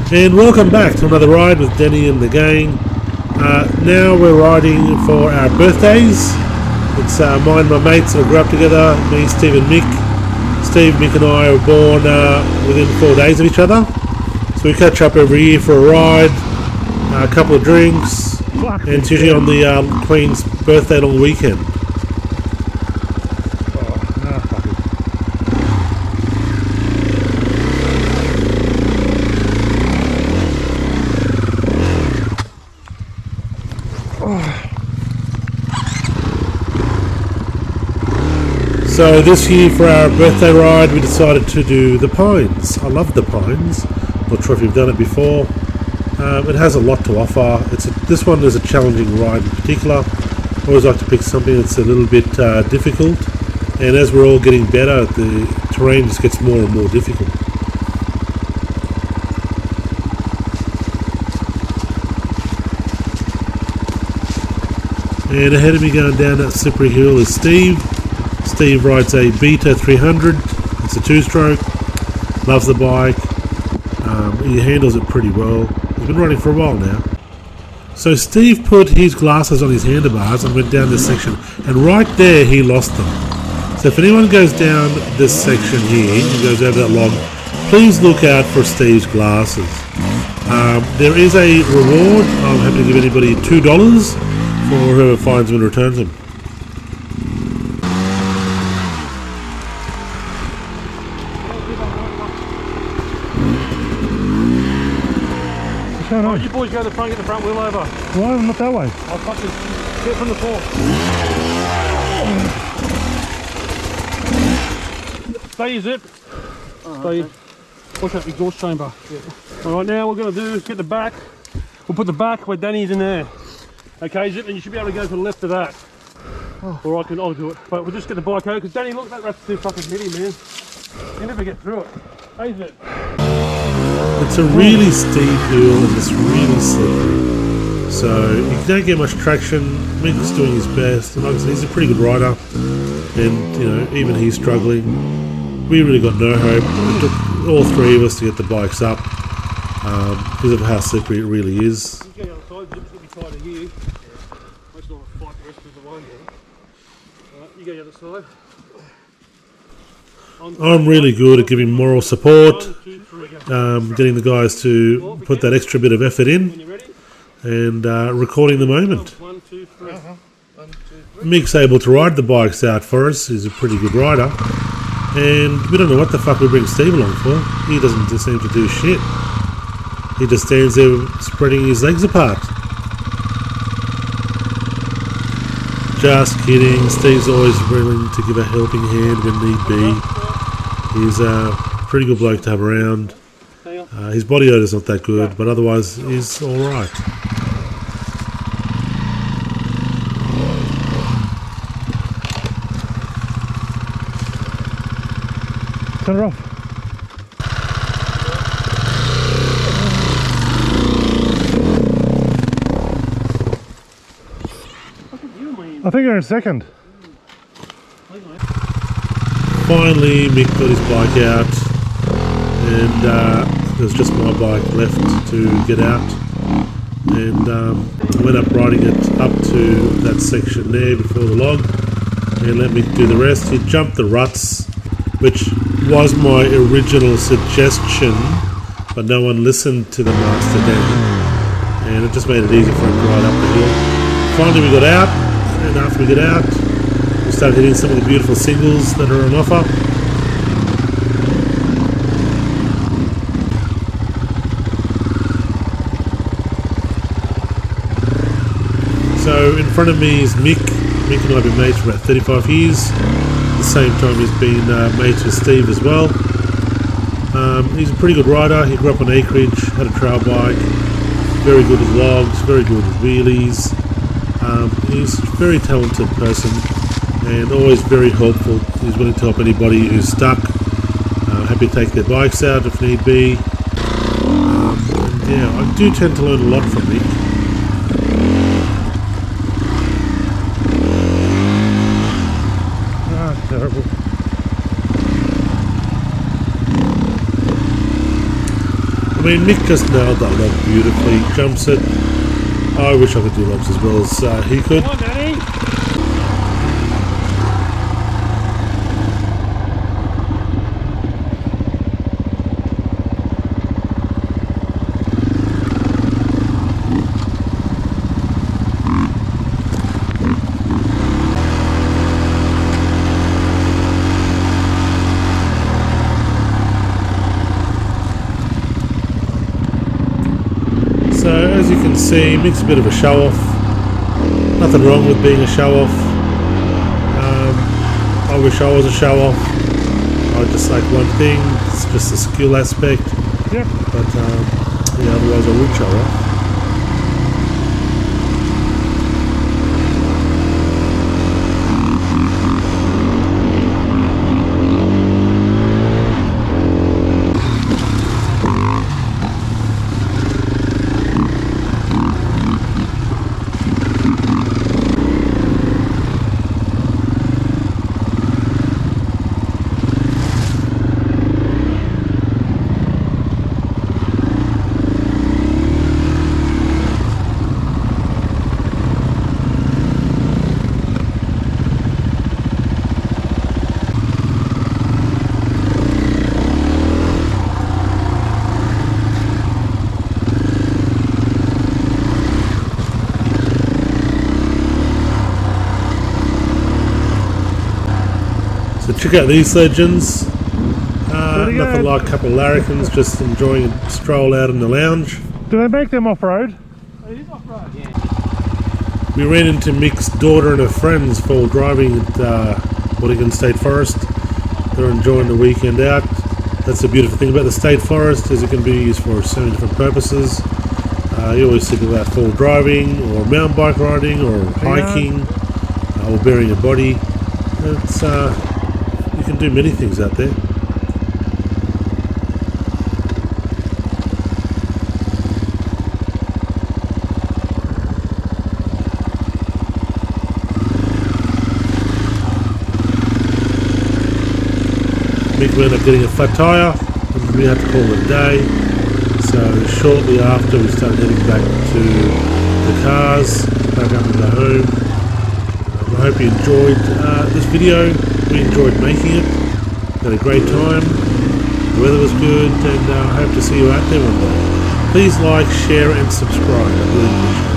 And welcome back to another ride with Denny and the gang. Now we're riding for our birthdays. It's mine and my mates that grew up together, me, Steve and Mick. Steve, Mick and I were born within 4 days of each other. So we catch up every year for a ride, a couple of drinks, and it's usually on the Queen's birthday long weekend. So this year for our birthday ride we decided to do the Pines. I love the Pines. Not sure if you've done it before. It has a lot to offer. This one is a challenging ride in particular. I always like to pick something that's a little bit difficult, and as we're all getting better, the terrain just gets more and more difficult. And ahead of me going down that slippery hill is Steve. Steve rides a Beta 300. It's a two-stroke. Loves the bike. He handles it pretty well. He's been riding for a while now. So Steve put his glasses on his handlebars and went down this section, and right there he lost them. So if anyone goes down this section here and goes over that log, please look out for Steve's glasses. There is a reward. I'm happy to give anybody $2 for whoever finds them and returns them. Oh, you boys go to the front, get the front wheel over. Why? Not that way. I'll fucking get from the floor. Stay zip. Stay. Okay. Watch that exhaust chamber. Yeah. Alright, now what we're going to do is get the back. We'll put the back where Danny's in there. Okay, zip, and you should be able to go to the left of that. Oh. Or I'll do it. But we'll just get the bike out, because Danny, look, that rat's too fucking heavy, man. You never get through it. Hey, zip. It's a really steep hill and it's really slippery, so you don't get much traction. Mick's doing his best, and like I said, he's a pretty good rider, and you know, even he's struggling. We really got no hope. It took all three of us to get the bikes up because of how slippery it really is. You go the other side, Zip's going to be tighter here. I just want to fight the rest of the way now. Alright, you go the other side. I'm really good at giving moral support, getting the guys to put that extra bit of effort in, and recording the moment. Mick's able to ride the bikes out for us. He's a pretty good rider, and we don't know what the fuck we bring Steve along for. He doesn't seem to do shit. He just stands there spreading his legs apart. Just kidding. Steve's always willing to give a helping hand when need be. He's a pretty good bloke to have around. His body odour's not that good, but otherwise he's alright. Turn it off. I think you're in second. Finally, Mick got his bike out, and there was just my bike left to get out, and I went up riding it up to that section there before the log, and let Mick do the rest. He jumped the ruts, which was my original suggestion, but no one listened to the master then, and it just made it easy for him to ride up the hill. Finally we got out, and after we get out, we started hitting some of the beautiful singles that are on offer. So in front of me is Mick. Mick and I have been mates for about 35 years. At the same time he's been mates with Steve as well. He's a pretty good rider. He grew up on acreage, had a trail bike, very good with logs, very good with wheelies. He's a very talented person, and always very helpful. He's willing to help anybody who's stuck. Happy to take their bikes out if need be. And yeah, I do tend to learn a lot from Mick. Terrible. mean, Mick just nailed that log beautifully. Jumps it. I wish I could do logs as well as he could. Come on, Danny. So as you can see, Mick's a bit of a show-off. Nothing wrong with being a show-off. I wish I was a show-off. I just like one thing, it's just the skill aspect. Yep. But yeah, otherwise I would show off. So check out these legends. Pretty Nothing good. like a couple of larrikins, just enjoying a stroll out in the lounge. Do they make them off-road? It is off-road. Yeah. We ran into Mick's daughter and her friends while driving at Watagans State Forest. They're enjoying the weekend out. That's the beautiful thing about the State Forest, is it can be used for so many different purposes. You always think about full driving or mountain bike riding or hiking or burying a body. It's you can do many things out there. Mick ended up getting a flat tyre and we had to call it a day. So shortly after we started heading back to the cars, back up into home. I hope you enjoyed this video. We enjoyed making it. Had a great time. The weather was good and I hope to see you out there one day. Please like, share and subscribe. I really appreciate it.